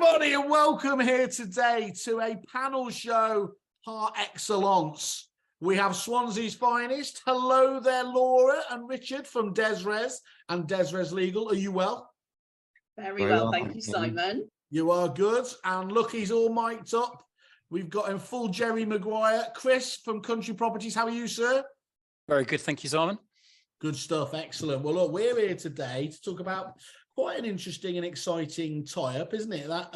everybody, and welcome here today to a panel show par excellence. We have Swansea's finest. Hello there, Laura and Richard from Dezrez and Dezrezlegal. Are you well? Very well, thank you, Simon. You are good. And look, he's all mic'd up. We've got him full Jerry Maguire. Chris from Country Properties. How are you, sir? Very good, thank you, Simon. Good stuff, excellent. Well, look, we're here today to talk about quite an interesting and exciting tie-up, isn't it? That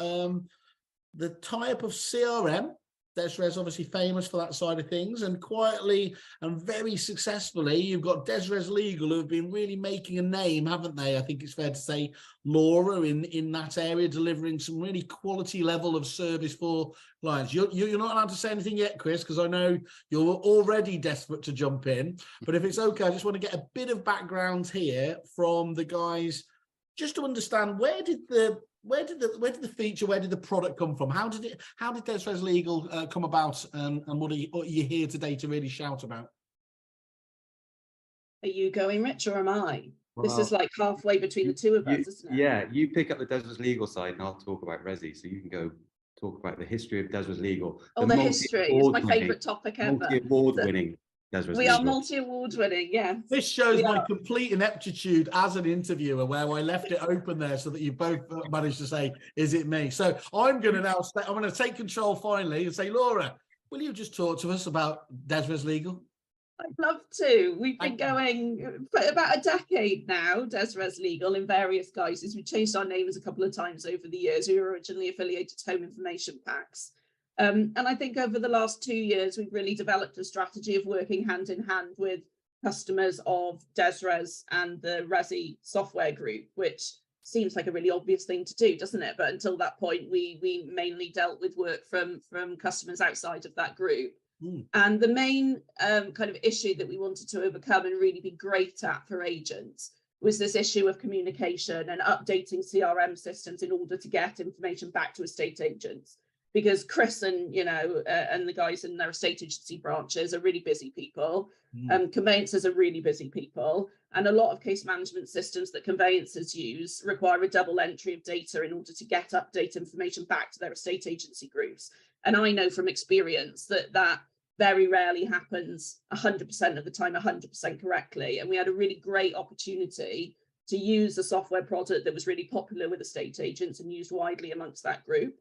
the tie-up of CRM. Dezrez obviously famous for that side of things, and quietly and very successfully, you've got Dezrezlegal who have been really making a name, haven't they? I think it's fair to say, Laura, in that area, delivering some really quality level of service for clients. You're not allowed to say anything yet, Chris, because I know you're already desperate to jump in. But if it's okay, I just want to get a bit of background here from the guys, just to understand where did the feature, where did the product come from? How did Dezrezlegal come about, and what are you here today to really shout about? Are you going, Rich, or am I? Well, this is like halfway between the two of us, isn't it? Yeah, you pick up the Dezrezlegal side and I'll talk about Resi, so you can go talk about the history of Dezrezlegal. Oh, the history is my favourite topic ever. Multi-award winning. We are multi-award winning, yeah. This shows my complete ineptitude as an interviewer, where I left it open there so that you both managed to say, is it me? So I'm going to now I'm going to take control finally and say, Laura, will you just talk to us about Dezrezlegal? I'd love to. We've been going for about a decade now, Dezrezlegal, in various guises. We've changed our names a couple of times over the years. We were originally affiliated to Home Information Packs. And I think over the last 2 years, we've really developed a strategy of working hand in hand with customers of Dezrez and the Resi software group, which seems like a really obvious thing to do, doesn't it? But until that point, we mainly dealt with work from customers outside of that group. And the main kind of issue that we wanted to overcome and really be great at for agents was this issue of communication and updating CRM systems in order to get information back to estate agents. Because Chris and and the guys in their estate agency branches are really busy people. Conveyancers are really busy people, and a lot of case management systems that conveyancers use require a double entry of data in order to get update information back to their estate agency groups. And I know from experience that very rarely happens 100% of the time, 100% correctly. And we had a really great opportunity to use a software product that was really popular with estate agents and used widely amongst that group.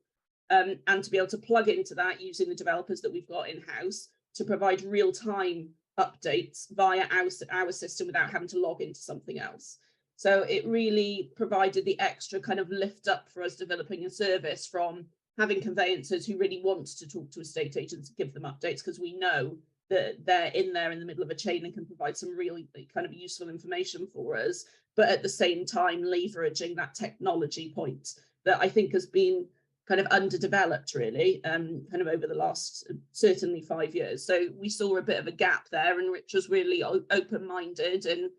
And to be able to plug into that using the developers that we've got in-house to provide real-time updates via our system without having to log into something else. So it really provided the extra kind of lift up for us developing a service from having conveyancers who really want to talk to estate agents and give them updates, because we know that they're in the middle of a chain and can provide some really kind of useful information for us, but at the same time leveraging that technology point that I think has been kind of underdeveloped really, kind of over the last certainly 5 years. So we saw a bit of a gap there, and Rich was really open-minded in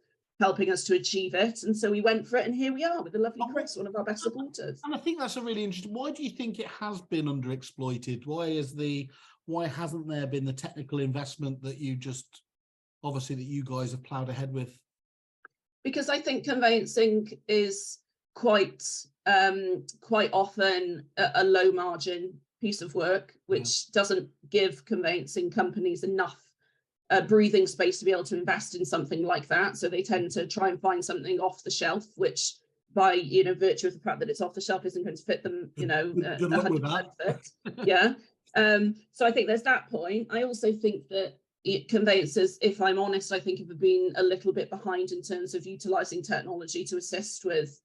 helping us to achieve it. And so we went for it, and here we are with the lovely Chris, one of our best supporters. And I think that's a really interesting, why do you think it has been underexploited? Why hasn't there been the technical investment that you just, obviously, that you guys have ploughed ahead with? Because I think conveyancing is quite often a low margin piece of work, which doesn't give conveyancing companies enough breathing space to be able to invest in something like that. So they tend to try and find something off the shelf, which by virtue of the fact that it's off the shelf isn't going to fit them 100% fit. Yeah. So I think there's that point. I also think that conveyancers, if I'm honest, I think have been a little bit behind in terms of utilising technology to assist with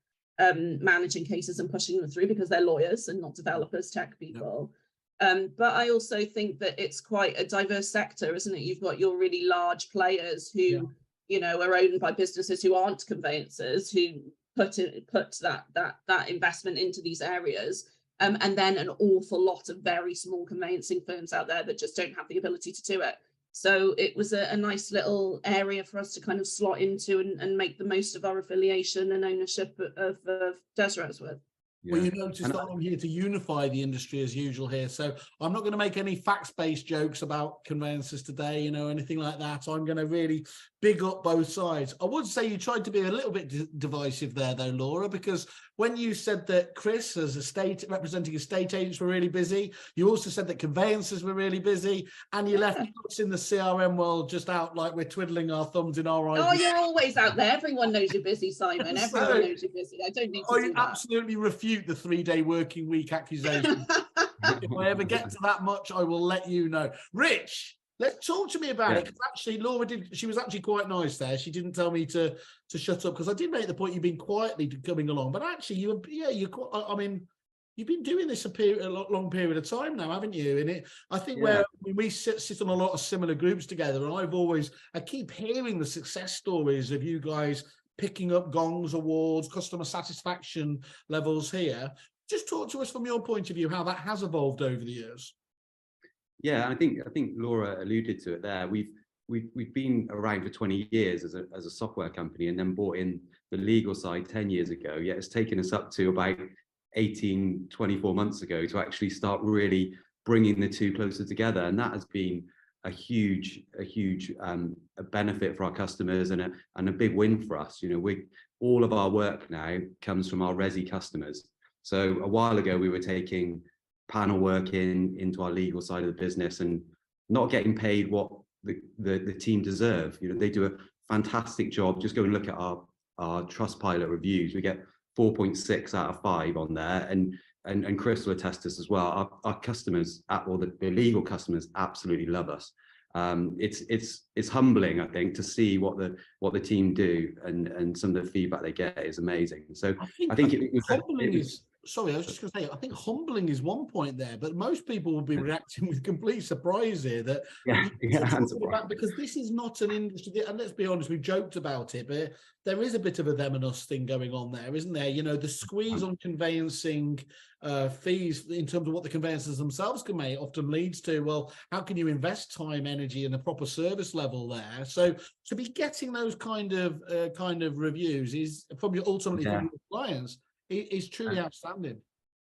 managing cases and pushing them through, because they're lawyers and not developers, tech people. But I also think that it's quite a diverse sector, isn't it? You've got your really large players who, are owned by businesses who aren't conveyancers, who put that investment into these areas. And then an awful lot of very small conveyancing firms out there that just don't have the ability to do it. So it was a nice little area for us to kind of slot into and make the most of our affiliation and ownership of Dezrez with. Well, you notice that I'm here to unify the industry as usual here. So I'm not going to make any facts-based jokes about conveyancers today, anything like that. I'm going to really big up both sides. I would say you tried to be a little bit divisive there, though, Laura, because when you said that Chris, as representing estate agents, were really busy, you also said that conveyancers were really busy, and you left us in the CRM world just out like we're twiddling our thumbs in our eyes. Oh, you're always out there. Everyone knows you're busy, Simon. Everyone knows you're busy. I don't need to do that. Absolutely refuse the 3-day working week accusation. If I ever get to that much, I will let you know. Rich, let's talk to me about it. Because actually, Laura she was actually quite nice there. She didn't tell me to shut up, because I did make the point you've been quietly coming along. But actually, you've been doing this a long period of time now, haven't you? And I think where we sit on a lot of similar groups together, and I keep hearing the success stories of you guys picking up gongs, awards, customer satisfaction levels here. Just talk to us from your point of view how that has evolved over the years. Yeah, I think Laura alluded to it there. We've been around for 20 years as a software company, and then brought in the legal side 10 years ago. Yet it's taken us up to about 24 months ago to actually start really bringing the two closer together, and that has been a huge benefit for our customers and a big win for us. All of our work now comes from our resi customers. So a while ago we were taking panel work into our legal side of the business and not getting paid what the team deserve. They do a fantastic job. Just go and look at our Trustpilot reviews. We get 4.6 out of 5 on there, and Chris will attest to this as well. Our customers, the legal customers, absolutely love us. It's humbling, I think, to see what the team do, and some of the feedback they get is amazing. So I think humbling is. Sorry, I was just going to say, I think humbling is one point there, but most people will be reacting with complete surprise here that because this is not an industry, and let's be honest, we've joked about it, but there is a bit of a them and us thing going on there, isn't there? The squeeze on conveyancing fees in terms of what the conveyancers themselves can make often leads to, well, how can you invest time, energy, and a proper service level there? So to be getting those kind of reviews is from ultimately from your clients is truly outstanding.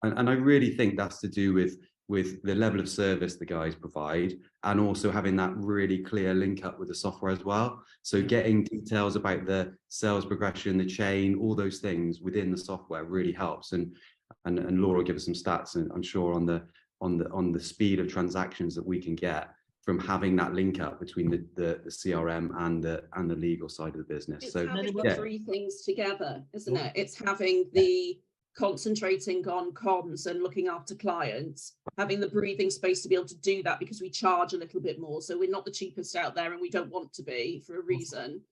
And I really think that's to do with the level of service the guys provide, and also having that really clear link up with the software as well. So getting details about the sales progression, the chain, all those things within the software really helps. And Laura will give us some stats, and I'm sure on the speed of transactions that we can get from having that link up between the CRM and the legal side of the business. It's so having the three things together, isn't it? It's having the concentrating on comms and looking after clients, having the breathing space to be able to do that, because we charge a little bit more. So we're not the cheapest out there, and we don't want to be for a reason.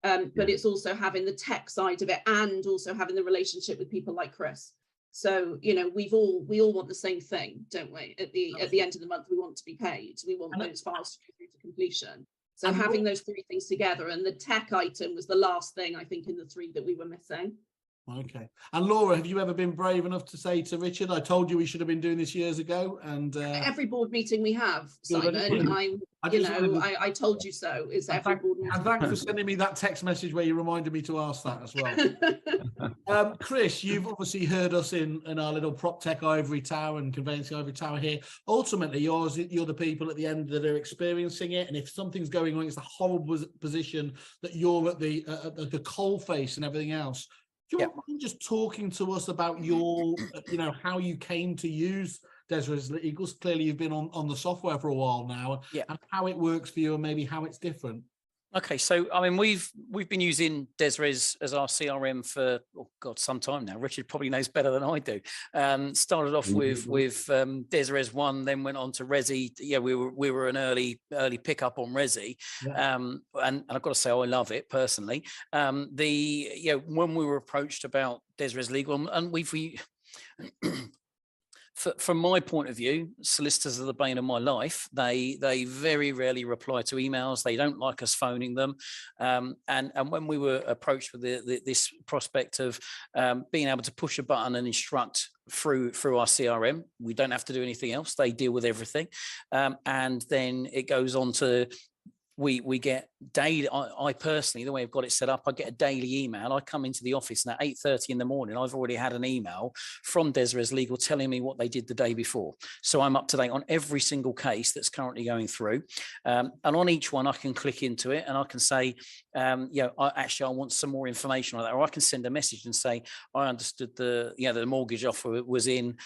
But it's also having the tech side of it, and also having the relationship with people like Chris. So, we all want the same thing, don't we? At the end of the month, we want to be paid. We want those files to go through to completion. So having those three things together, and the tech item was the last thing, I think, in the three that we were missing. Okay. And Laura, have you ever been brave enough to say to Richard, I told you we should have been doing this years ago? And every board meeting we have, Simon, I told you so. It's every board meeting. And thanks for sending me that text message where you reminded me to ask that as well. Chris, you've obviously heard us in our little prop tech ivory tower and conveyancing ivory tower here. Ultimately, you're the people at the end that are experiencing it. And if something's going on, it's a horrible position that you're at the coalface and everything else. Do you mind just talking to us about your, how you came to use Dezrezlegal? Clearly, you've been on the software for a while now, and how it works for you, and maybe how it's different. Okay, so I mean, we've been using Dezrez as our CRM for some time now. Richard probably knows better than I do. Started off with Dezrez 1, then went on to Resi. Yeah, we were an early pickup on Resi, and I've got to say I love it personally. When we were approached about Dezrezlegal, and we from my point of view, solicitors are the bane of my life. They very rarely reply to emails. They don't like us phoning them. And when we were approached with this prospect of being able to push a button and instruct through our CRM, we don't have to do anything else. They deal with everything. And then it goes on to we get daily. I personally, the way I've got it set up, I get a daily email. I come into the office and at 8:30 in the morning, I've already had an email from Dezrezlegal telling me what they did the day before. So I'm up to date on every single case that's currently going through. And on each one, I can click into it and I can say, I want some more information on that. Or I can send a message and say, I understood the mortgage offer was in,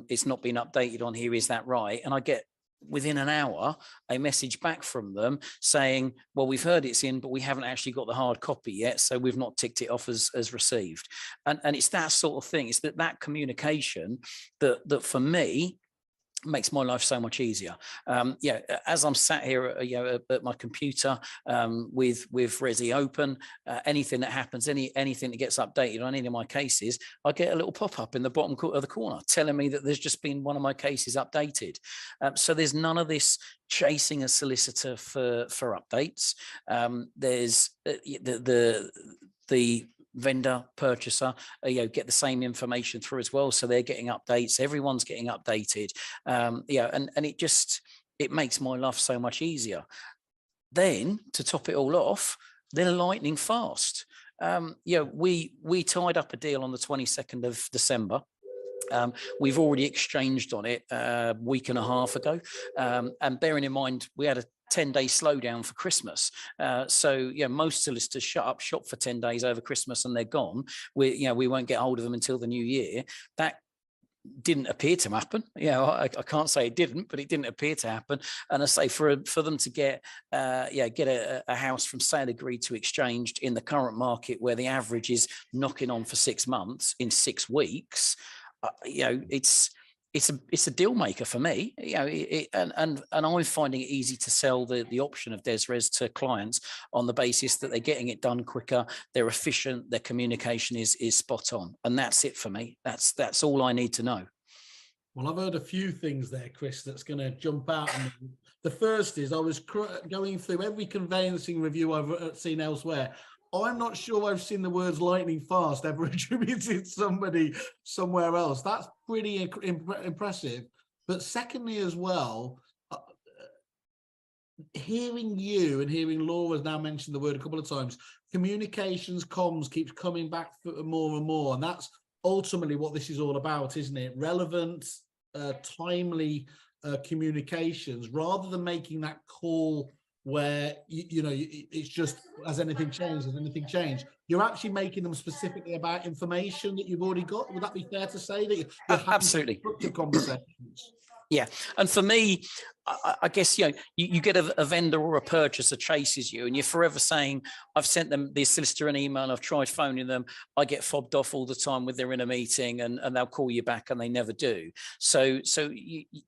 it's not been updated on here. Is that right? And I get within an hour a message back from them saying, well, we've heard it's in, but we haven't actually got the hard copy yet, so we've not ticked it off as received. And it's that sort of thing. It's that communication that for me makes my life so much easier. As I'm sat here at my computer with Resi open, anything that happens, anything that gets updated on any of my cases, I get a little pop-up in the bottom of the corner telling me that there's just been one of my cases updated. So there's none of this chasing a solicitor for updates. There's the vendor, purchaser, get the same information through as well. So they're getting updates. Everyone's getting updated. And it makes my life so much easier. Then to top it all off, they're lightning fast. We tied up a deal on the 22nd of December. We've already exchanged on it a week and a half ago. And bearing in mind, we had a 10-day slowdown for Christmas. Most solicitors shut up shop for 10 days over Christmas and they're gone. We won't get hold of them until the new year. That didn't appear to happen. I can't say it didn't, but it didn't appear to happen. And I say for them to get a house from sale agreed to exchanged in the current market where the average is knocking on for 6 months in 6 weeks, it's a deal maker for me, and I'm finding it easy to sell the option of Dezrez to clients on the basis that they're getting it done quicker, they're efficient, their communication is spot on, and that's it for me. That's all I need to know. Well, I've heard a few things there, Chris, that's going to jump out. The first is I was going through every conveyancing review I've seen elsewhere. I'm not sure I've seen the words lightning fast ever attributed to somebody somewhere else. That's pretty impressive. But secondly as well, hearing you and hearing Laura's now mentioned the word a couple of times, communications, comms keeps coming back more and more. And that's ultimately what this is all about, isn't it? Relevant, timely communications, rather than making that call where it's just has anything changed. You're actually making them specifically about information that you've already got. Would that be fair to say that you're absolutely to conversations? Yeah, and for me, I guess you get a vendor or a purchaser chases you, and you're forever saying, "I've sent them the solicitor an email. I've tried phoning them. I get fobbed off all the time when they're in a meeting, and they'll call you back, and they never do." So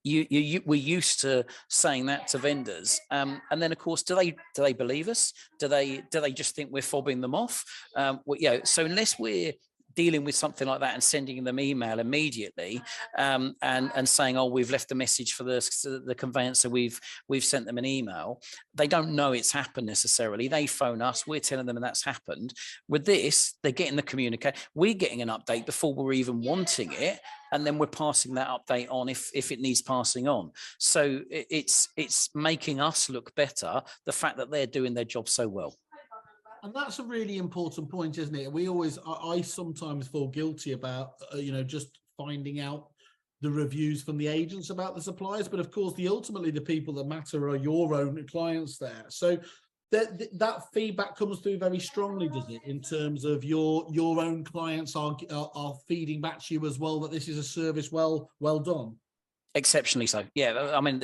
we're used to saying that to vendors, and then of course, do they believe us? Do they just think we're fobbing them off? So unless we're dealing with something like that and sending them email immediately and saying, oh, we've left a message for the conveyancer, we've sent them an email, they don't know it's happened necessarily. They phone us, we're telling them that's happened. With this, they're getting the communication. We're getting an update before we're even wanting it, and then we're passing that update on if it needs passing on. So it's making us look better, the fact that they're doing their job so well. And that's a really important point, isn't it? I sometimes feel guilty about, just finding out the reviews from the agents about the suppliers. But of course, ultimately the people that matter are your own clients there. So that feedback comes through very strongly, does it? In terms of your own clients are feeding back to you as well, that this is a service well done. Exceptionally so. Yeah, I mean,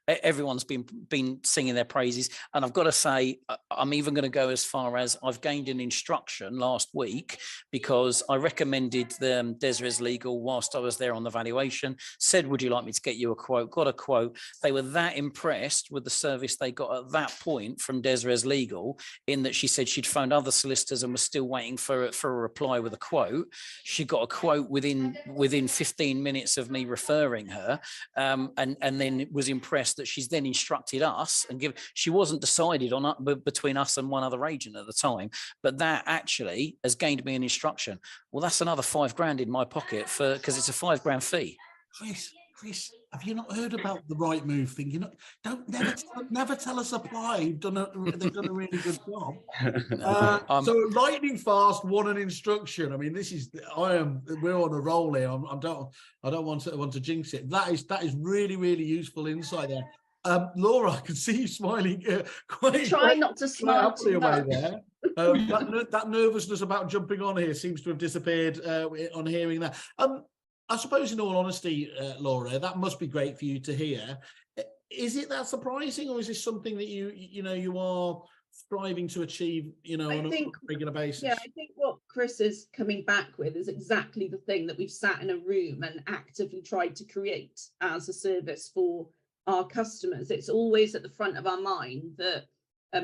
everyone's been singing their praises, and I've got to say, I'm even going to go as far as I've gained an instruction last week because I recommended them Dezrezlegal whilst I was there on the valuation. Said, would you like me to get you a quote? Got a quote. They were that impressed with the service they got at that point from Dezrezlegal, in that she said she'd phoned other solicitors and was still waiting for a reply with a quote. She got a quote within 15 minutes of me referring her. And then was impressed that she's then instructed us and she wasn't decided on between us and one other agent at the time, but that actually has gained me an instruction. Well, that's another £5,000 in my pocket because it's a £5,000 fee. Chris, have you not heard about the right move thing? You know, never tell a supplier they've done a really good job. So lightning fast, one an instruction. I mean, we're on a roll here. I don't want to jinx it. That is really useful insight there. Laura, I can see you smiling. Try not to smile too much. There. That nervousness about jumping on here seems to have disappeared on hearing that. I suppose, in all honesty, Laura, that must be great for you to hear. Is it that surprising, or is this something that you are striving to achieve, on a regular basis? Yeah, I think what Chris is coming back with is exactly the thing that we've sat in a room and actively tried to create as a service for our customers. It's always at the front of our mind that,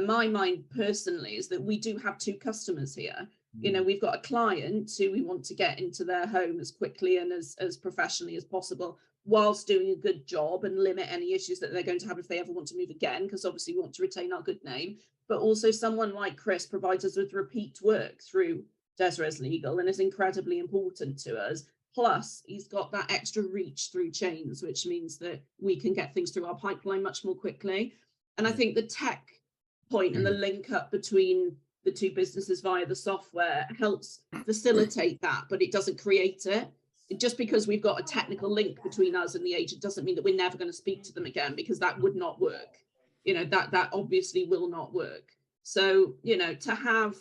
my mind personally, is that we do have two customers here. We've got a client who we want to get into their home as quickly and as professionally as possible, whilst doing a good job and limit any issues that they're going to have if they ever want to move again, because obviously we want to retain our good name. But also someone like Chris provides us with repeat work through Dezrezlegal and is incredibly important to us. Plus, he's got that extra reach through chains, which means that we can get things through our pipeline much more quickly. And I think the tech point and the link up between the two businesses via the software helps facilitate that, but it doesn't create it. Just because we've got a technical link between us and the agent doesn't mean that we're never going to speak to them again, because that would not work. That obviously will not work. So, to have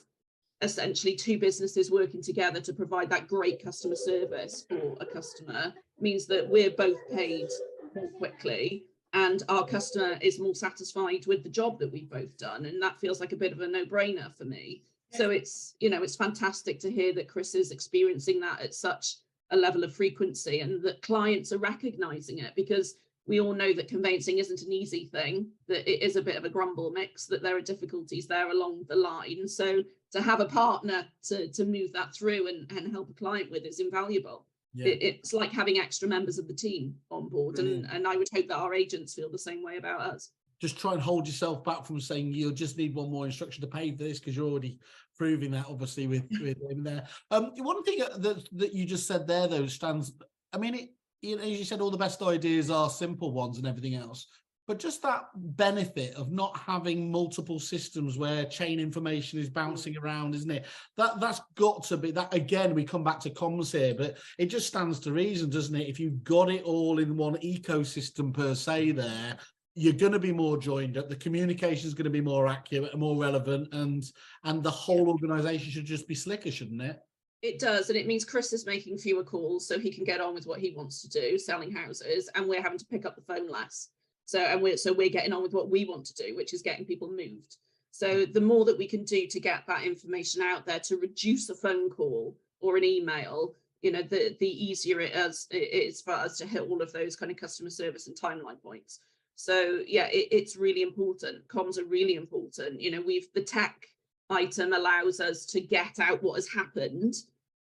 essentially two businesses working together to provide that great customer service for a customer means that we're both paid more quickly and our customer is more satisfied with the job that we've both done. And that feels like a bit of a no-brainer for me. So it's fantastic to hear that Chris is experiencing that at such a level of frequency and that clients are recognizing it, because we all know that conveyancing isn't an easy thing, that it is a bit of a grumble mix, that there are difficulties there along the line. So to have a partner to move that through and help a client with is invaluable. Yeah. It's like having extra members of the team on board. And I would hope that our agents feel the same way about us. Just try and hold yourself back from saying you'll just need one more instruction to pay for this, because you're already proving that, obviously, with him there. One thing that you just said there, though, stands, I mean, as you said, all the best ideas are simple ones and everything else. But just that benefit of not having multiple systems where chain information is bouncing around, isn't it? That's got to be that. Again, we come back to comms here, but it just stands to reason, doesn't it? If you've got it all in one ecosystem per se, there, you're going to be more joined up. The communication is going to be more accurate and more relevant, and the whole organization should just be slicker, shouldn't it? It does, and it means Chris is making fewer calls so he can get on with what he wants to do, selling houses, and we're having to pick up the phone less. So we're getting on with what we want to do, which is getting people moved. So the more that we can do to get that information out there to reduce a phone call or an email, the easier it is for us to hit all of those kind of customer service and timeline points. So yeah, it's really important. Comms are really important. The tech item allows us to get out what has happened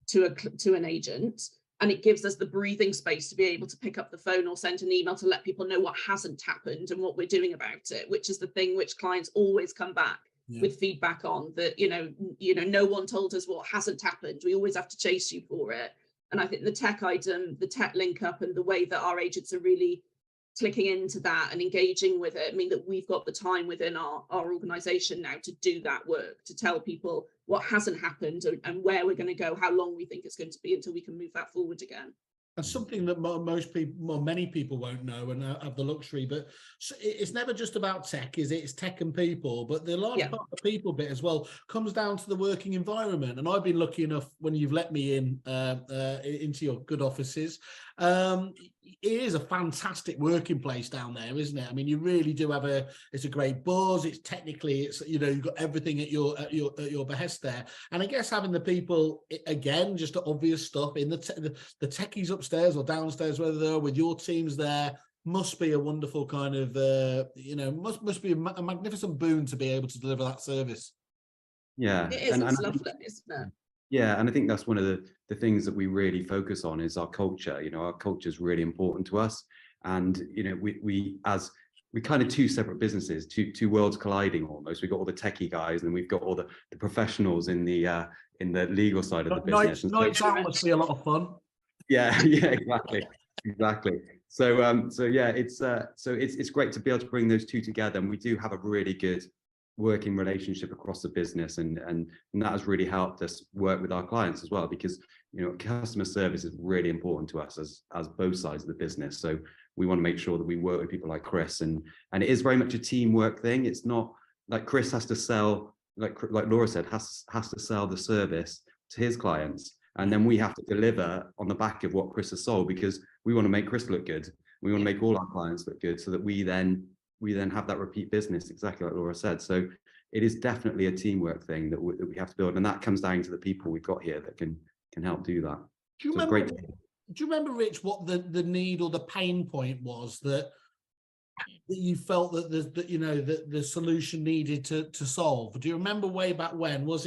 to an agent, and it gives us the breathing space to be able to pick up the phone or send an email to let people know what hasn't happened and what we're doing about it, which is the thing which clients always come back with feedback on, that no one told us what hasn't happened. We always have to chase you for it. And I think the tech item, the tech link up, and the way that our agents are really clicking into that and engaging with it mean that we've got the time within our organization now to do that work, to tell people what hasn't happened and where we're going to go, how long we think it's going to be until we can move that forward again. And something that many people won't know and have the luxury, but it's never just about tech, is it? It's tech and people, but the large part of the people bit as well comes down to the working environment. And I've been lucky enough, when you've let me in into your good offices, it is a fantastic working place down there, isn't it? I mean, you really do have it's a great buzz. It's technically, you've got everything at your behest there. And I guess having the people, again, just the obvious stuff in the techies upstairs or downstairs, whether they're with your teams there, must be a wonderful kind of, must be a magnificent boon to be able to deliver that service. Yeah. It is, it's lovely, isn't it? Yeah, and I think that's one of the things that we really focus on is our culture. Our culture is really important to us, and we kind of two separate businesses, two worlds colliding almost. We've got all the techie guys, and we've got all the professionals in the legal side of the business. Nights out must be a lot of fun. Yeah, exactly. So yeah, it's great to be able to bring those two together, and we do have a really good working relationship across the business, and that has really helped us work with our clients as well, because customer service is really important to us as both sides of the business. So we want to make sure that we work with people like Chris, and it is very much a teamwork thing. It's not like Chris has to sell, like Laura said, has to sell the service to his clients, and then we have to deliver on the back of what Chris has sold, because we want to make Chris look good. We want to make all our clients look good, so that we then have that repeat business, exactly like Laura said. So it is definitely a teamwork thing that we have to build, and that comes down to the people we've got here that can help do that. Do you remember, Rich, what the need or the pain point was that you felt that the solution needed to solve? Do you remember way back when? Was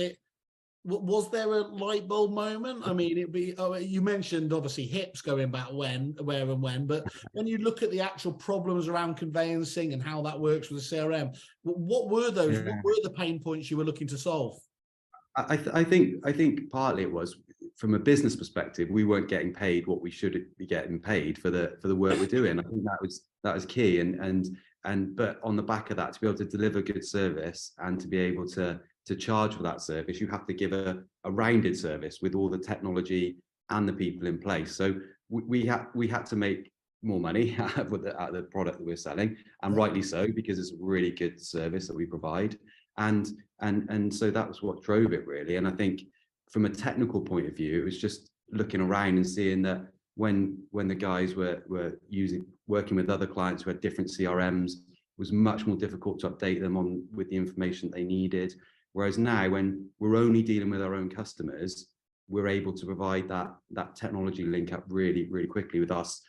there a light bulb moment? I mean, you mentioned obviously hips going back where and when, but when you look at the actual problems around conveyancing and how that works with the CRM, what were those? Yeah. What were the pain points you were looking to solve? I think partly it was, from a business perspective, we weren't getting paid what we should be getting paid for the work we're doing. I think that was key, but on the back of that, to be able to deliver good service and to be able to charge for that service, you have to give a rounded service with all the technology and the people in place. So we had to make more money out of the product that we're selling, and rightly so, because it's a really good service that we provide. And so that was what drove it, really. And I think from a technical point of view, it was just looking around and seeing that when the guys were working with other clients who had different CRMs, it was much more difficult to update them with the information they needed. Whereas now, when we're only dealing with our own customers, we're able to provide that technology link up really, really quickly with us.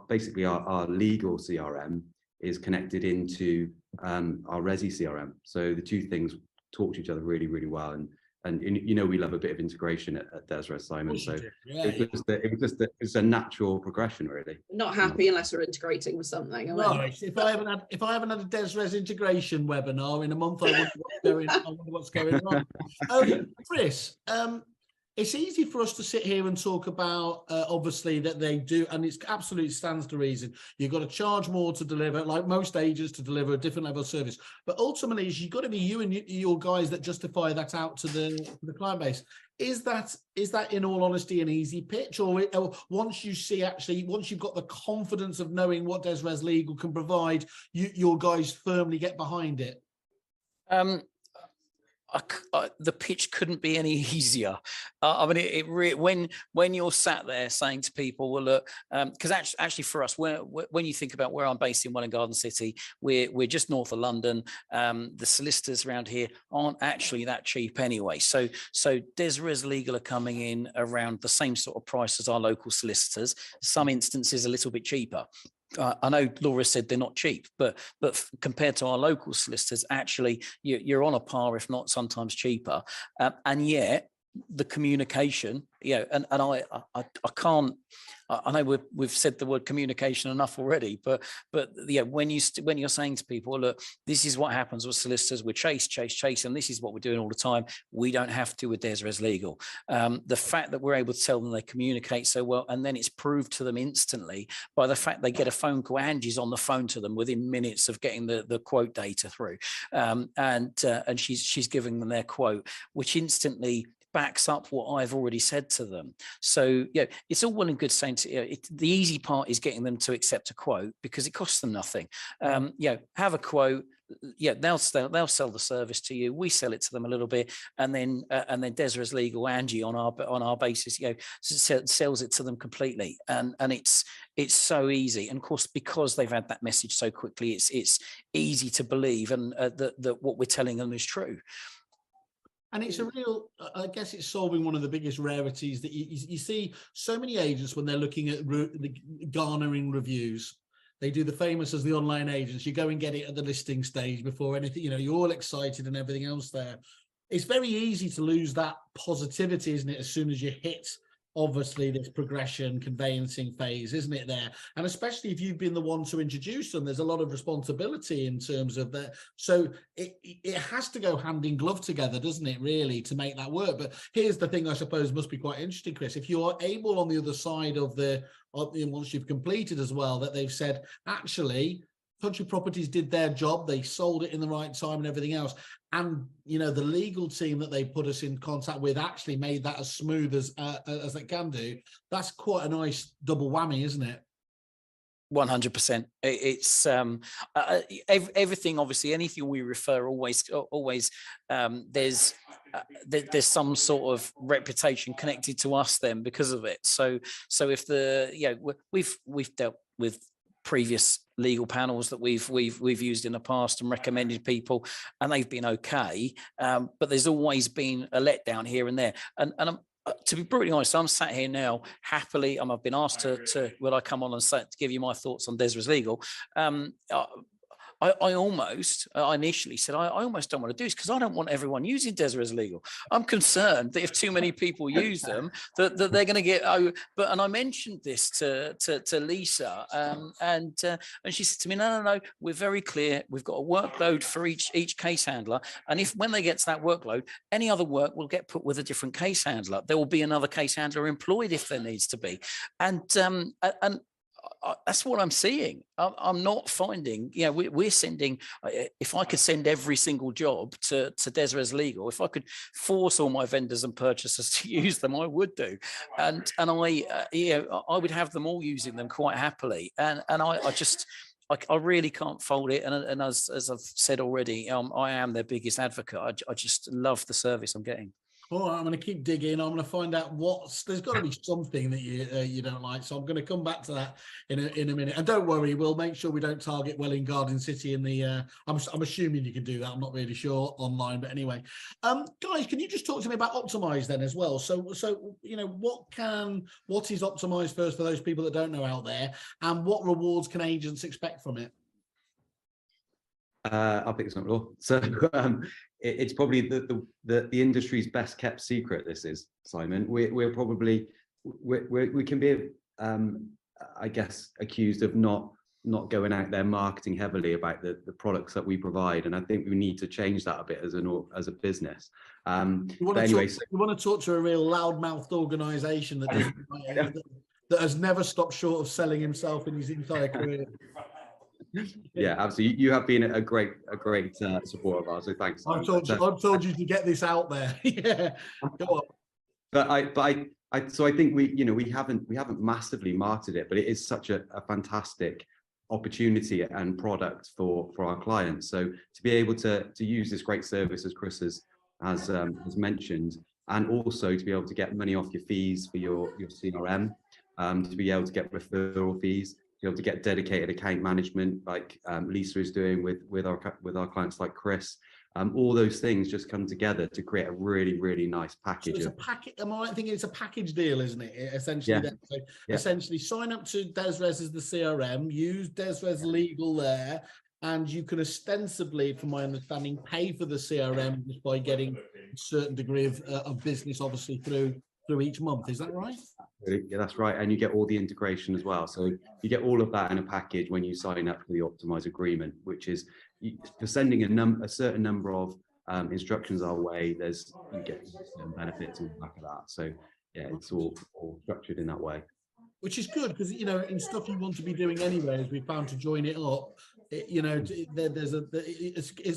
Basically, our legal CRM is connected into our Resi CRM. So the two things talk to each other really, really well. And we love a bit of integration at Dezrez, Simon. So it was a natural progression, really. Not happy unless we're integrating with something. Right. If I haven't had a Dezrez integration webinar in a month, I wonder what's going on. Chris, it's easy for us to sit here and talk about, obviously, that they do, and it absolutely stands to reason. You've got to charge more to deliver, like most agents, to deliver a different level of service. But ultimately, you've got to be you and your guys that justify that out to the client base. Is that, in all honesty, an easy pitch? Or once you've got the confidence of knowing what Dezrezlegal can provide, your guys firmly get behind it? The pitch couldn't be any easier. I mean, when you're sat there saying to people, well, look, because actually for us, when you think about where I'm based in Welwyn Garden City, we're just north of London. The solicitors around here aren't actually that cheap anyway. So Dezrezlegal are coming in around the same sort of price as our local solicitors. Some instances a little bit cheaper. I know Laura said they're not cheap, but compared to our local solicitors, actually you're on a par, if not sometimes cheaper. And yet the communication, and I can't. I know we've said the word communication enough already, but when you're saying to people, look, this is what happens with solicitors, we're chase, and this is what we're doing all the time. We don't have to with Dezrezlegal. The fact that we're able to tell them they communicate so well, and then it's proved to them instantly by the fact they get a phone call. Angie's on the phone to them within minutes of getting the quote data through, and she's giving them their quote, which instantly backs up what I've already said to them. So it's all well and good saying the easy part is getting them to accept a quote because it costs them nothing. Have a quote. They'll sell the service to you. We sell it to them a little bit, and then Dezrezlegal, Angie on our basis, sells it to them completely. And it's so easy. And of course, because they've had that message so quickly, it's easy to believe, and that what we're telling them is true. And it's a real, I guess it's solving one of the biggest rarities that you see so many agents when they're looking at garnering reviews. They do the famous as the online agents. You go and get it at the listing stage before anything, you're all excited and everything else there. It's very easy to lose that positivity, isn't it, as soon as you hit obviously this progression conveyancing phase, isn't it there? And especially if you've been the one to introduce them, there's a lot of responsibility in terms of that. So it has to go hand in glove together, doesn't it, really, to make that work? But here's the thing, I suppose, must be quite interesting, Chris. If you are able on the other side of once you've completed as well, that they've said, actually, Country Properties did their job, they sold it in the right time and everything else, and the legal team that they put us in contact with actually made that as smooth as they can do. That's quite a nice double whammy, isn't it? 100%. It's everything. Obviously, anything we refer always there's some sort of reputation connected to us then because of it. So if we've dealt with previous legal panels that we've used in the past and recommended people, and they've been okay, but there's always been a letdown here and there. And I'm, to be brutally honest, I'm sat here now happily. I've been asked to will I come on and to give you my thoughts on Dezrezlegal. I initially said I almost don't want to do this because I don't want everyone using Dezrezlegal. I'm concerned that if too many people use them, that they're going to get. And I mentioned this to Lisa, and she said to me, no, we're very clear. We've got a workload for each case handler, and if when they get to that workload, any other work will get put with a different case handler. There will be another case handler employed if there needs to be, and that's what I'm seeing. I'm not finding, we're sending, if I could send every single job to Dezrezlegal, if I could force all my vendors and purchasers to use them, I would do. And I would have them all using them quite happily. And I really can't fault it. And as I've said already, I am their biggest advocate. I just love the service I'm getting. All right, I'm going to keep digging. I'm going to find out there's got to be something that you don't like. So I'm going to come back to that in a minute. And don't worry, we'll make sure we don't target Welling Garden City in the. I'm assuming you can do that. I'm not really sure online, but anyway, guys, can you just talk to me about Optimize then as well? So what is Optimize first for those people that don't know out there, and what rewards can agents expect from it? I'll pick this up, Law. So it's probably the industry's best kept secret. This is, Simon. We can be, I guess, accused of not going out there marketing heavily about the products that we provide, and I think we need to change that a bit as a business. You want to talk to a real loudmouthed organisation that doesn't, that has never stopped short of selling himself in his entire career. Yeah, absolutely. You have been a great supporter of ours, so thanks. I've told you to get this out there. Yeah, go on. But I think we haven't massively marketed it, but it is such a fantastic opportunity and product for our clients. So to be able to use this great service, as Chris has mentioned, and also to be able to get money off your fees for your CRM, to be able to get referral fees, to be able to get dedicated account management like Lisa is doing with our clients like Chris. All those things just come together to create a really, really nice package. So it's a package. Am I thinking it's a package deal, isn't it? Essentially, yeah. So essentially, sign up to Dezrez as the CRM, use Dezrezlegal there, and you can ostensibly, from my understanding, pay for the CRM just by getting a certain degree of business, obviously through each month. Is that right? Yeah, that's right. And you get all the integration as well. So you get all of that in a package when you sign up for the Optimize agreement, which is for sending a certain number of instructions our way. You get some benefits on the back of that. So yeah, it's all structured in that way. Which is good because in stuff you want to be doing anyway, as we found to join it up. It's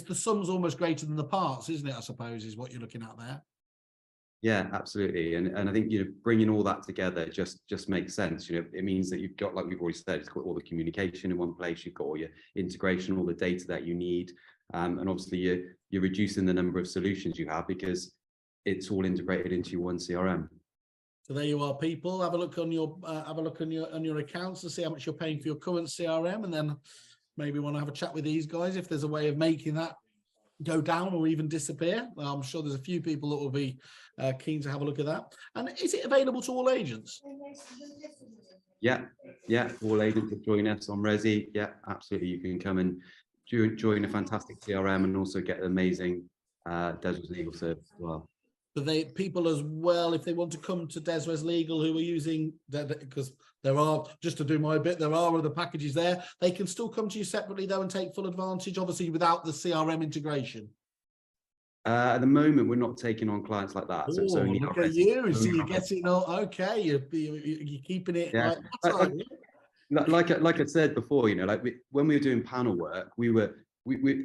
the sum's almost greater than the parts, isn't it? I suppose is what you're looking at there. Yeah, absolutely. And I think, bringing all that together just makes sense. It means that you've got, like we've already said, it's got all the communication in one place. You've got all your integration, all the data that you need. And obviously you're reducing the number of solutions you have because it's all integrated into your one CRM. So there you are, people. Have a look on your accounts to see how much you're paying for your current CRM, and then maybe want to have a chat with these guys if there's a way of making that go down or even disappear. I'm sure there's a few people that will be keen to have a look at that. And is it available to all agents? Yeah, all agents will join us on Resi. Yeah, absolutely. You can come and join a fantastic CRM and also get an amazing Dezrezlegal service as well. But people as well, if they want to come to Dezrezlegal who are using that, because there are, just to do my bit, there are other packages there. They can still come to you separately though and take full advantage, obviously without the CRM integration. At the moment, we're not taking on clients like that. So it's only look at you. So you're getting all okay. You're keeping it. Yeah. Like I said before, you know, like when we were doing panel work,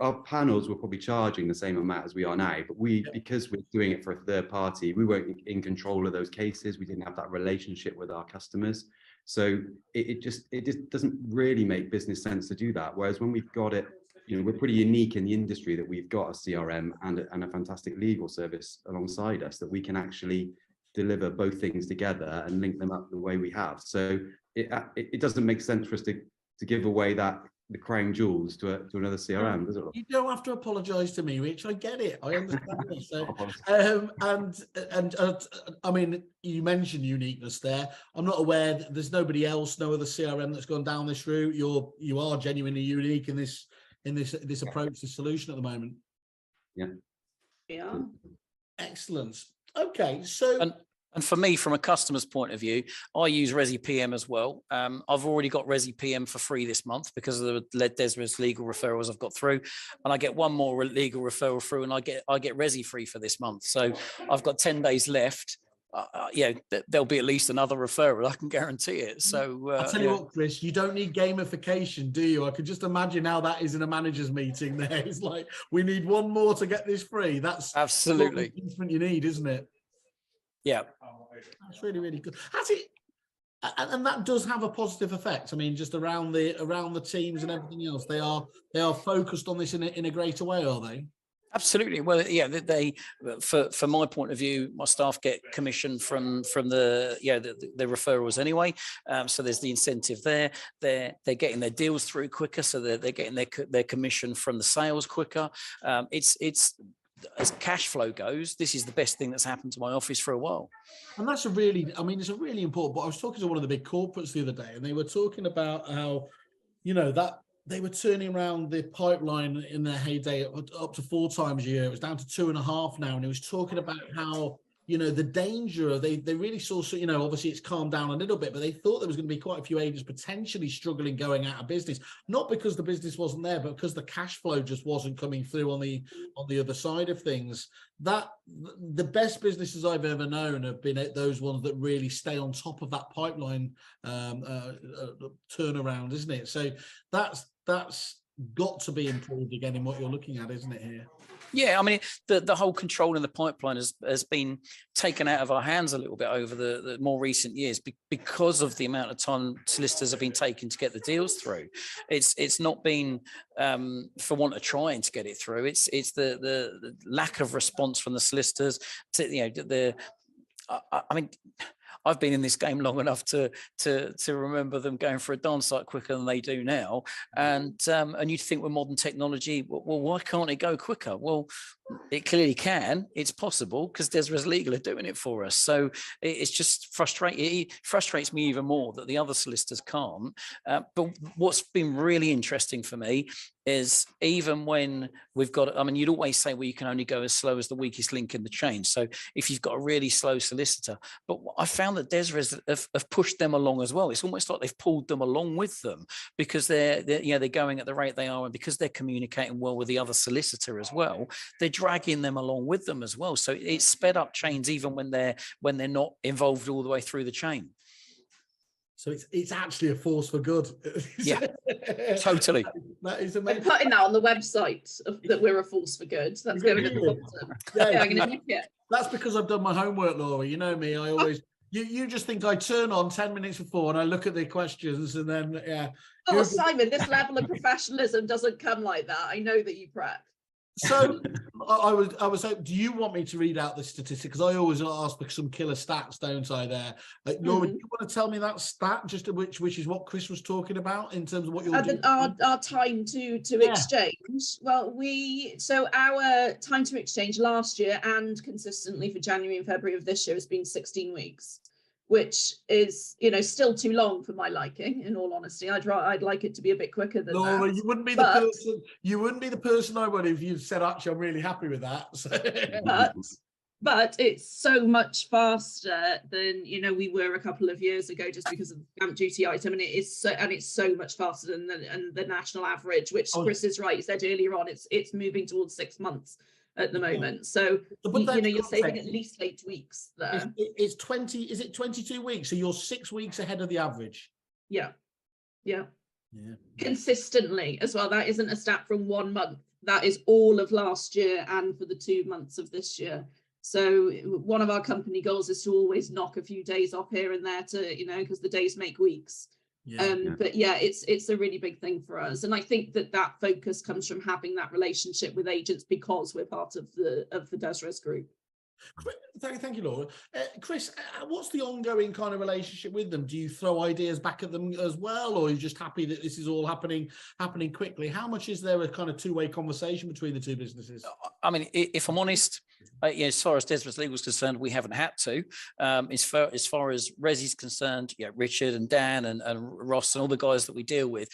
our panels were probably charging the same amount as we are now, but because we're doing it for a third party, we weren't in control of those cases. We didn't have that relationship with our customers. So it just doesn't really make business sense to do that. Whereas when we've got it, you know, we're pretty unique in the industry that we've got a CRM and a fantastic legal service alongside us that we can actually deliver both things together and link them up the way we have. So it doesn't make sense for us to give away the crown jewels to another CRM, does it? You don't have to apologise to me, Rich. I get it. I understand this. I mean, you mentioned uniqueness there. I'm not aware that there's nobody else, no other CRM that's gone down this route. You are genuinely unique in this approach, this solution at the moment. Yeah. Excellent. Okay, so and for me, from a customer's point of view, I use Resi PM as well. I've already got Resi PM for free this month because of the Dezrezlegal referrals I've got through, and I get one more legal referral through, and I get Resi free for this month. So I've got 10 days left. There'll be at least another referral. I can guarantee it. So I'll tell you what, Chris, you don't need gamification, do you? I could just imagine how that is in a manager's meeting. There, it's like we need one more to get this free. That's absolutely what you need, isn't it? Yeah, that's really, really good. Has it? And that does have a positive effect. I mean, just around the teams and everything else, they are focused on this in a greater way, are they? Absolutely. Well, yeah, they for my point of view, my staff get commission from the referrals anyway. So there's the incentive there. They're getting their deals through quicker, so they're getting their commission from the sales quicker. It's as cash flow goes, this is the best thing that's happened to my office for a while. And that's it's a really important. But I was talking to one of the big corporates the other day, and they were talking about how, you know, that they were turning around the pipeline in their heyday up to 4 times a year. It was down to 2.5 now. And he was talking about how, you know, the danger of they really saw, you know, obviously it's calmed down a little bit, but they thought there was going to be quite a few agents potentially struggling going out of business, not because the business wasn't there, but because the cash flow just wasn't coming through on the other side of things. That the best businesses I've ever known have been those ones that really stay on top of that pipeline turnaround, isn't it? So that's got to be improved again in what you're looking at, isn't it, here? Yeah, I mean, the whole control in the pipeline has been taken out of our hands a little bit over the more recent years because of the amount of time solicitors have been taking to get the deals through. It's not been for want of trying to get it through. It's the lack of response from the solicitors to, you know, I mean, I've been in this game long enough to remember them going for a dance site quicker than they do now. And you'd think with modern technology, well, why can't it go quicker? Well, it clearly can. It's possible because Dezrezlegal are doing it for us. So it's just frustrating. It frustrates me even more that the other solicitors can't. But what's been really interesting for me is even when we've got, I mean, you'd always say, well, you can only go as slow as the weakest link in the chain. So if you've got a really slow solicitor, but I found that Dezrez have pushed them along as well. It's almost like they've pulled them along with them because they're going at the rate they are, and because they're communicating well with the other solicitor as well, they're dragging them along with them as well. So it's sped up chains even when they're not involved all the way through the chain. So it's actually a force for good. Yeah, totally. That is amazing. I'm putting that on the website that we're a force for good. That's going at the bottom. Yeah, I'm going to nick it. That's because I've done my homework, Laura. You know me. I always you just think I turn on 10 minutes before and I look at the questions and then Oh, Simon, this level of professionalism doesn't come like that. I know that you prep. So I was like, do you want me to read out the statistic? Because I always ask for some killer stats, don't I? There, Laura, do you want to tell me that stat, just which is what Chris was talking about in terms of what you're doing? Our time to exchange. Well, our time to exchange last year and consistently for January and February of this year has been 16 weeks. Which is, you know, still too long for my liking. In all honesty, I'd like it to be a bit quicker than Laura, that. you wouldn't be the person. You wouldn't be the person I would if you said, actually, I'm really happy with that. So. But but it's so much faster than we were a couple of years ago, just because of the stamp duty item, and it's so much faster than the national average, which Chris is right. He said earlier on, it's moving towards 6 months at the moment. So you're saving at least 8 weeks there. It's 20. Is it 22 weeks? So you're 6 weeks ahead of the average. Yeah. Consistently as well. That isn't a stat from 1 month. That is all of last year and for the 2 months of this year. So one of our company goals is to always knock a few days off here and there to, because the days make weeks. But yeah, it's a really big thing for us. And I think that focus comes from having that relationship with agents because we're part of the Dezrez group. Thank you, Laura. Chris, what's the ongoing kind of relationship with them? Do you throw ideas back at them as well, or are you just happy that this is all happening quickly? How much is there a kind of two-way conversation between the two businesses? I mean, if I'm honest, as far as Dezrezlegal is concerned, we haven't had to. As far as Resi's concerned, Richard and Dan and Ross and all the guys that we deal with,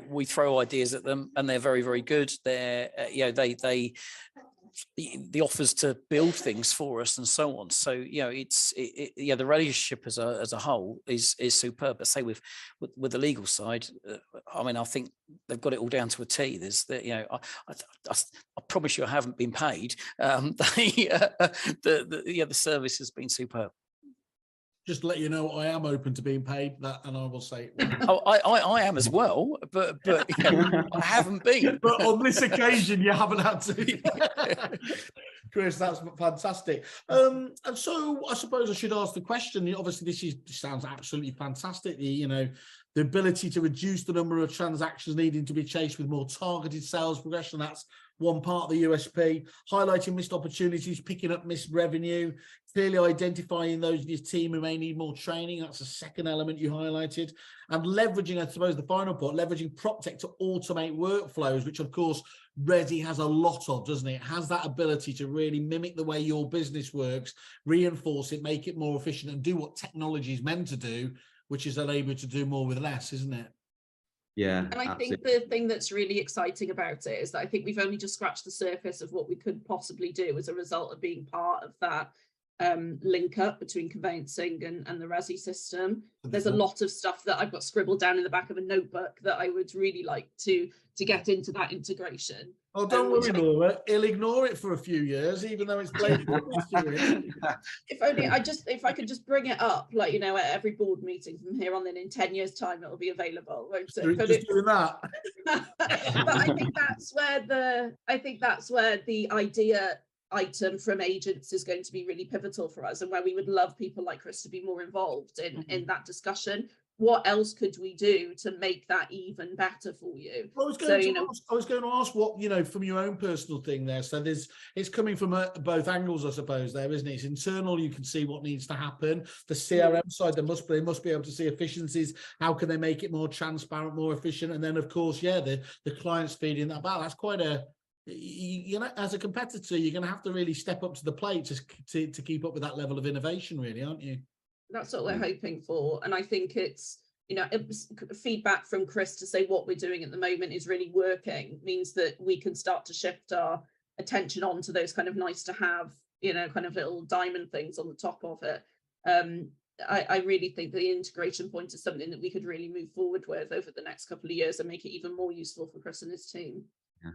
we throw ideas at them, and they're very, very good. They're the offers to build things for us and so on. So the relationship as a whole is superb. But say with the legal side, I think they've got it all down to a T. I promise you, I haven't been paid. The service has been superb. Just to let you know, I am open to being paid that, and I will say. I am as well, but I haven't been. But on this occasion, you haven't had to. Chris, that's fantastic. And so I suppose I should ask the question. Obviously, this sounds absolutely fantastic. The ability to reduce the number of transactions needing to be chased with more targeted sales progression. That's one part of the USP. Highlighting missed opportunities, picking up missed revenue, clearly identifying those in your team who may need more training. That's the second element you highlighted. And leveraging, I suppose, the final part, leveraging PropTech to automate workflows, which, of course, Resi has a lot of, doesn't it? It has that ability to really mimic the way your business works, reinforce it, make it more efficient, and do what technology is meant to do, which is enable to do more with less, isn't it? Yeah. And I think the thing that's really exciting about it is that I think we've only just scratched the surface of what we could possibly do as a result of being part of that link up between conveyancing and the Resi system. There's a lot of stuff that I've got scribbled down in the back of a notebook that I would really like to get into that integration. Oh, don't worry, Laura. He'll ignore it for a few years, even though it's blatant. If I could just bring it up, at every board meeting from here on in 10 years' time, it'll be available, won't it? Just doing that. But I think that's where the idea item from agents is going to be really pivotal for us, and where we would love people like Chris to be more involved in that discussion. What else could we do to make that even better for you? I was going to ask what, from your own personal thing there. So it's coming from both angles, I suppose, there, isn't it? It's internal, you can see what needs to happen. The CRM side, they must be able to see efficiencies. How can they make it more transparent, more efficient? And then, of course, the clients feeding that back. That's quite as a competitor, you're going to have to really step up to the plate to keep up with that level of innovation, really, aren't you? That's what we're hoping for. And I think it's, feedback from Chris to say what we're doing at the moment is really working, means that we can start to shift our attention onto those kind of nice to have, kind of little diamond things on the top of it. I really think the integration point is something that we could really move forward with over the next couple of years and make it even more useful for Chris and his team.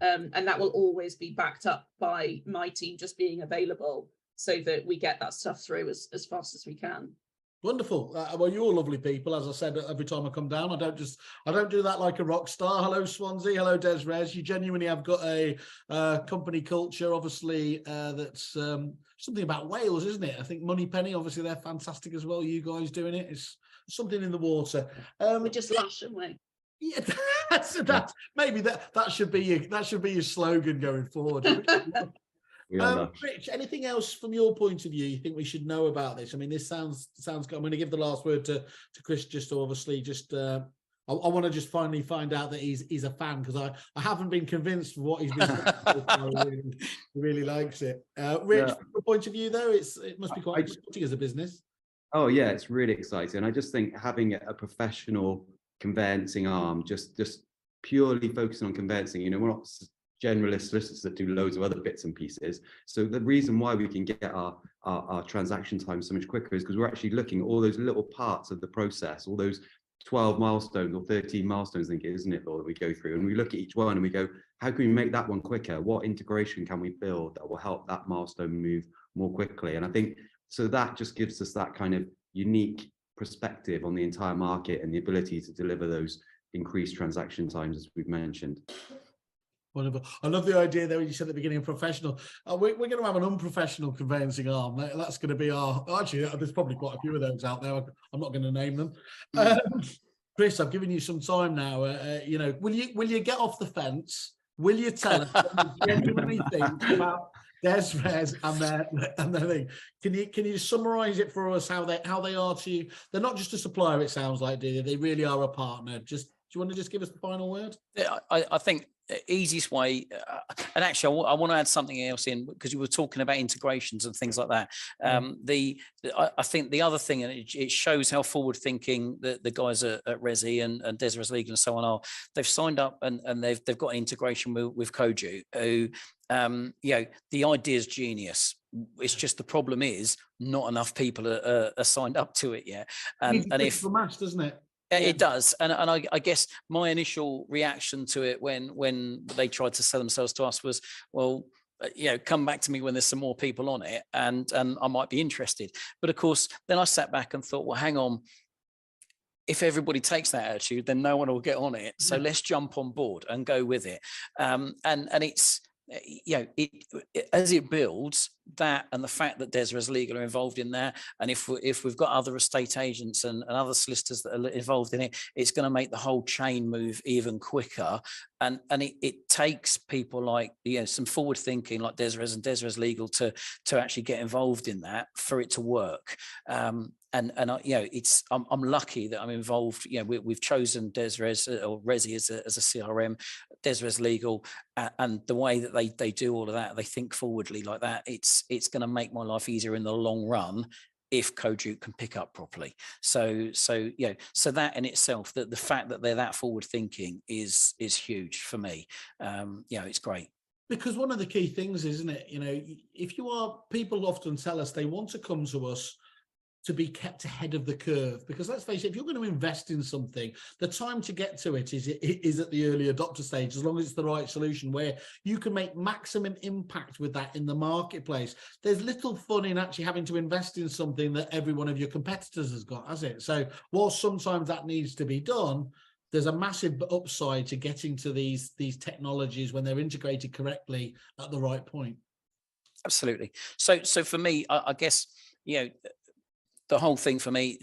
And that will always be backed up by my team just being available so that we get that stuff through as fast as we can. Wonderful. Well, you're lovely people. As I said, every time I come down, I don't do that like a rock star. Hello, Swansea. Hello, Dezrez. You genuinely have got a company culture, obviously, that's something about Wales, isn't it? I think Moneypenny, obviously, they're fantastic as well. You guys doing it. It's something in the water. We're just lush, aren't we? Yeah, maybe that should be your slogan going forward. Rich, anything else from your point of view you think we should know about this? I mean, this sounds good. I'm going to give the last word to Chris, just to obviously I want to just finally find out that he's a fan, because I haven't been convinced of what he's been saying. He really likes it. Rich, from your point of view though, it must be quite exciting as a business. Oh yeah, it's really exciting. I just think having a professional conveyancing arm, just purely focusing on conveyancing, we're not generalist solicitors that do loads of other bits and pieces. So the reason why we can get our transaction time so much quicker is because we're actually looking at all those little parts of the process, all those 12 milestones or 13 milestones, I think, isn't it, Laura, that we go through, and we look at each one and we go, how can we make that one quicker? What integration can we build that will help that milestone move more quickly? And I think so that just gives us that kind of unique perspective on the entire market and the ability to deliver those increased transaction times, as we've mentioned. Wonderful. I love the idea there when you said at the beginning of professional. We're going to have an unprofessional conveyancing arm. That's going to be our. Actually, there's probably quite a few of those out there. I'm not going to name them. Chris, I've given you some time now. You know, will you get off the fence? Will you tell us what you genuinely think about Dezrez and their thing? Can you summarise it for us how they are to you? They're not just a supplier. It sounds like, do they? They really are a partner. Do you want to just give us the final word? Yeah, I think the easiest way, and actually I want to add something else in, because you were talking about integrations and things like that. I think the other thing, and it shows how forward thinking the guys at Resi and Dezrezlegal and so on are. They've signed up and they've got integration with Koju, who you know, the idea is genius. It's just the problem is not enough people are signed up to it yet. And if mass, doesn't it? It does, and I guess my initial reaction to it when they tried to sell themselves to us was, well, you know, come back to me when there's some more people on it, and I might be interested. But of course, then I sat back and thought, well, hang on. If everybody takes that attitude, then no one will get on it. So let's jump on board and go with it. And it's, you know, as it builds, that and the fact that Dezrezlegal are involved in that, and if we've got other estate agents and other solicitors that are involved in it, it's going to make the whole chain move even quicker. And it takes people like, you know, some forward thinking like Dezrez and Dezrezlegal to actually get involved in that for it to work. And you know, I'm lucky that I'm involved. You know, we've chosen Dezrez or Resi as a CRM, Dezrezlegal, and the way that they do all of that, they think forwardly like that. It's going to make my life easier in the long run if Koju can pick up properly. So you know, so that in itself, that the fact that they're that forward thinking is huge for me. You know, it's great. Because one of the key things, isn't it? You know, if you are, people often tell us they want to come to us to be kept ahead of the curve, because let's face it, if you're going to invest in something, the time to get to it is at the early adopter stage, as long as it's the right solution where you can make maximum impact with that in the marketplace. There's little fun in actually having to invest in something that every one of your competitors has got, has it? So while sometimes that needs to be done, there's a massive upside to getting to these technologies when they're integrated correctly at the right point. Absolutely. So for me, I guess, you know, the whole thing for me,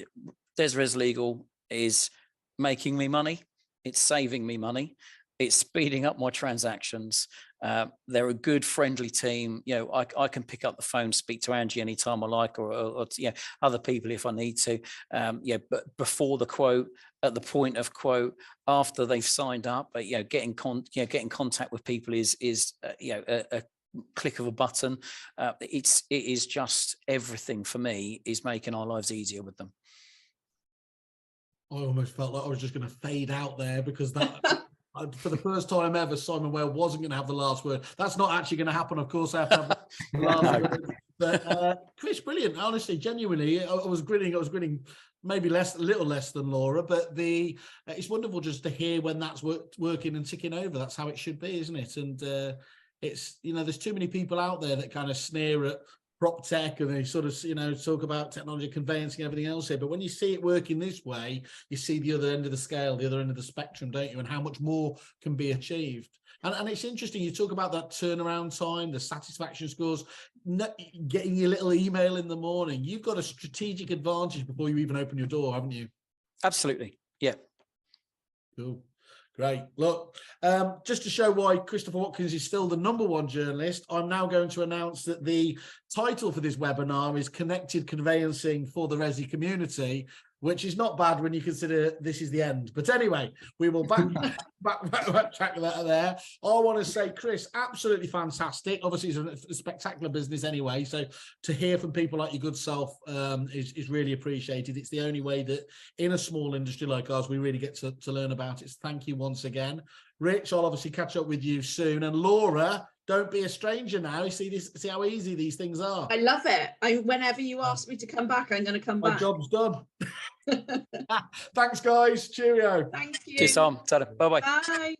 Dezrezlegal is making me money. It's saving me money. It's speeding up my transactions. They're a good, friendly team. You know, I can pick up the phone, speak to Angie anytime I like, or you know, other people if I need to. Yeah, but before the quote, at the point of quote, after they've signed up, you know, getting contact with people is you know, a click of a button. It is just everything for me is making our lives easier with them. I almost felt like I was just going to fade out there, because that for the first time ever, Simon Whale wasn't going to have the last word. That's not actually going to happen, of course. I have to have the last word. But Chris, brilliant. Honestly, genuinely, I was grinning. Maybe a little less than Laura, but it's wonderful just to hear when that's working and ticking over. That's how it should be, isn't it? And it's, you know, there's too many people out there that kind of sneer at prop tech and they sort of, you know, talk about technology, conveyancing, everything else here. But when you see it working this way, you see the other end of the scale, the other end of the spectrum, don't you? And how much more can be achieved. And it's interesting, you talk about that turnaround time, the satisfaction scores, getting your little email in the morning. You've got a strategic advantage before you even open your door, haven't you? Absolutely. Yeah. Cool. Great. Look, just to show why Christopher Watkins is still the #1 journalist, I'm now going to announce that the title for this webinar is Connected Conveyancing for the Resi Community. which is not bad when you consider this is the end. But anyway, we will backtrack that there. I want to say, Chris, absolutely fantastic. Obviously, it's a spectacular business anyway. So to hear from people like your good self is really appreciated. It's the only way that in a small industry like ours, we really get to learn about it. So thank you once again. Rich, I'll obviously catch up with you soon. And Laura, don't be a stranger now. See how easy these things are. I love it. Whenever you ask me to come back, I'm going to come back. My job's done. Thanks, guys. Cheerio. Thank you. Cheers, Tom. Bye-bye. Bye.